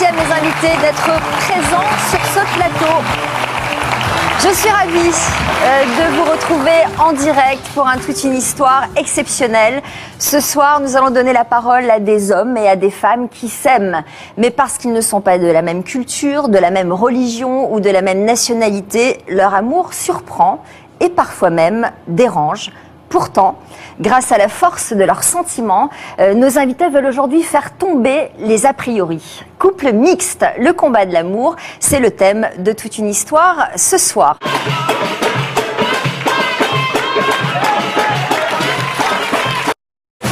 Merci à mes invités d'être présents sur ce plateau. Je suis ravie de vous retrouver en direct pour toute une histoire exceptionnelle. Ce soir, nous allons donner la parole à des hommes et à des femmes qui s'aiment. Mais parce qu'ils ne sont pas de la même culture, de la même religion ou de la même nationalité, leur amour surprend et parfois même dérange. Pourtant, grâce à la force de leurs sentiments, nos invités veulent aujourd'hui faire tomber les a priori. Couple mixte, le combat de l'amour, c'est le thème de toute une histoire ce soir. Et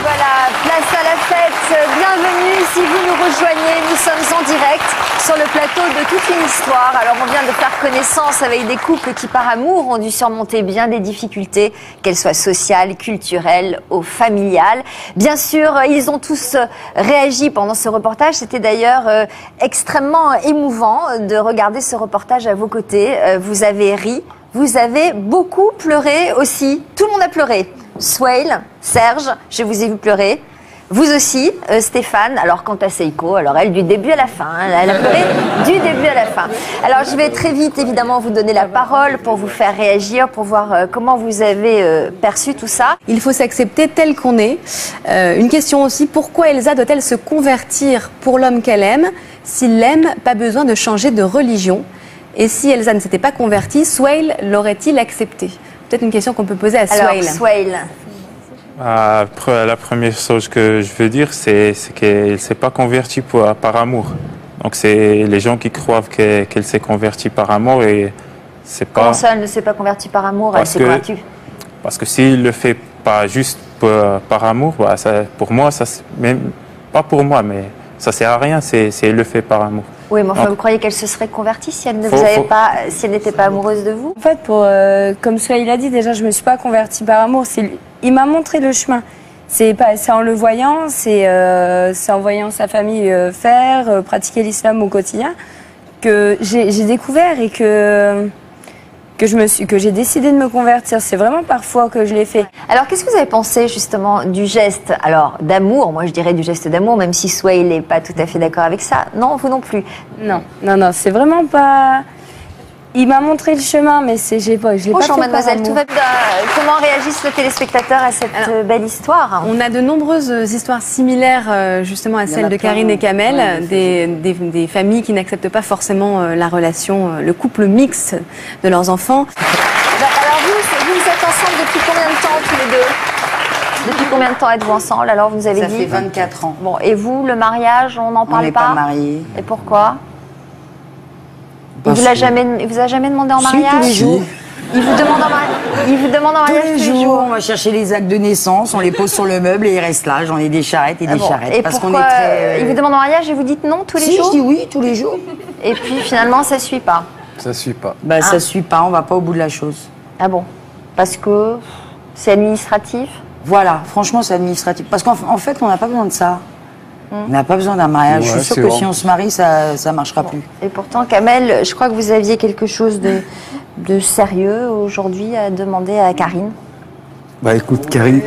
voilà, place à la fête, bienvenue si vous nous rejoignez, nous sommes en direct sur le plateau de toute une histoire. Alors on vient de faire connaissance avec des couples qui par amour ont dû surmonter bien des difficultés, qu'elles soient sociales, culturelles ou familiales. Bien sûr, ils ont tous réagi pendant ce reportage. C'était d'ailleurs extrêmement émouvant de regarder ce reportage à vos côtés. Vous avez ri, vous avez beaucoup pleuré aussi. Tout le monde a pleuré. Swael, Serge, je vous ai vu pleurer. Vous aussi, Stéphane. Alors, quant à Seiko, alors elle, du début à la fin. Elle a pleuré du début à la fin. Alors, je vais très vite, évidemment, vous donner la parole pour vous faire réagir, pour voir comment vous avez perçu tout ça. Il faut s'accepter tel qu'on est. Une question aussi, pourquoi Elsa doit-elle se convertir pour l'homme qu'elle aime? S'il l'aime, pas besoin de changer de religion. Et si Elsa ne s'était pas convertie, Swael l'aurait-il accepté? Peut-être une question qu'on peut poser à Swael. Alors, Swael. La première chose que je veux dire, c'est qu'elle ne s'est pas convertie par amour. Donc c'est les gens qui croient qu'elle s'est convertie par amour et c'est pas... Comment ça, elle ne s'est pas convertie par amour? Elle s'est convertie. Parce que s'il ne le fait pas juste par amour, bah, ça, pour moi, ça, même pas pour moi, mais ça ne sert à rien, c'est elle le fait par amour. Oui, mais enfin, vous croyez qu'elle se serait convertie si elle si elle n'était pas amoureuse de vous? En fait, comme Swael a dit, déjà, je ne me suis pas convertie par amour. Il m'a montré le chemin. C'est en le voyant, c'est en voyant sa famille faire, pratiquer l'islam au quotidien, que j'ai découvert et que j'ai décidé de me convertir. C'est vraiment parfois que je l'ai fait. Alors, qu'est-ce que vous avez pensé justement du geste, alors d'amour? Moi, je dirais du geste d'amour, même si Swael n'est pas tout à fait d'accord avec ça. Non, vous non plus. Non, c'est vraiment pas. Il m'a montré le chemin, mais je l'ai pas fait. Bonjour mademoiselle, tout va bien. Comment réagissent les téléspectateurs à cette belle histoire? On a de nombreuses histoires similaires justement à celle de Karine et Kamel, des familles qui n'acceptent pas forcément la relation, le couple mixte de leurs enfants. Alors vous êtes ensemble depuis combien de temps tous les deux? Depuis combien de temps êtes-vous ensemble? Alors vous nous avez dit... Ça fait 24 ans. Bon, et vous, le mariage, on n'en parle pas? On n'est pas mariés. Et pourquoi? Il vous a jamais demandé en mariage? Si, tous les jours. Il vous demande en mariage tous les jours. On va chercher les actes de naissance, on les pose sur le meuble et ils restent là. J'en ai des charrettes et des charrettes. Et parce pourquoi qu'on est très, il vous demande en mariage et vous dites non tous les jours? Si, je dis oui tous les jours. Et puis finalement, ça ne suit pas? Ça suit pas. Bah, ça suit pas, on va pas au bout de la chose. Ah bon? Parce que c'est administratif? Voilà, franchement, c'est administratif. Parce qu'en fait, on n'a pas besoin de ça. On n'a pas besoin d'un mariage. Je suis sûre que si on se marie, ça ne marchera plus. Et pourtant, Kamel, je crois que vous aviez quelque chose de sérieux aujourd'hui à demander à Karine. Bah écoute, Karine.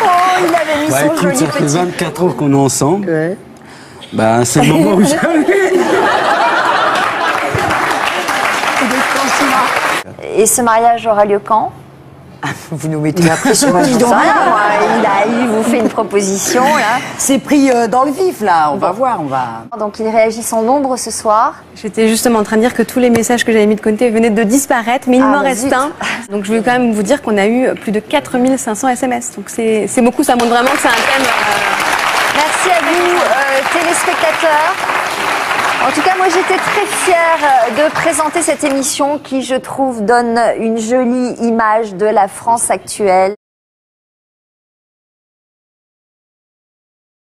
Oh, il avait mis son joli ça fait petit... 24 ans qu'on est ensemble. Ouais. Bah c'est le moment où j'avais... Et ce mariage aura lieu quand? Vous nous mettez la pression. Il vous fait une proposition, là. C'est pris dans le vif, là. On va voir, Donc, il réagit en nombre ce soir. J'étais justement en train de dire que tous les messages que j'avais mis de côté venaient de disparaître, mais il m'en reste un. Donc, je vais quand même vous dire qu'on a eu plus de 4500 SMS. Donc, c'est beaucoup. Ça montre vraiment que c'est un thème... Merci à vous, téléspectateurs. En tout cas, moi, j'étais très fière de présenter cette émission qui, je trouve, donne une jolie image de la France actuelle.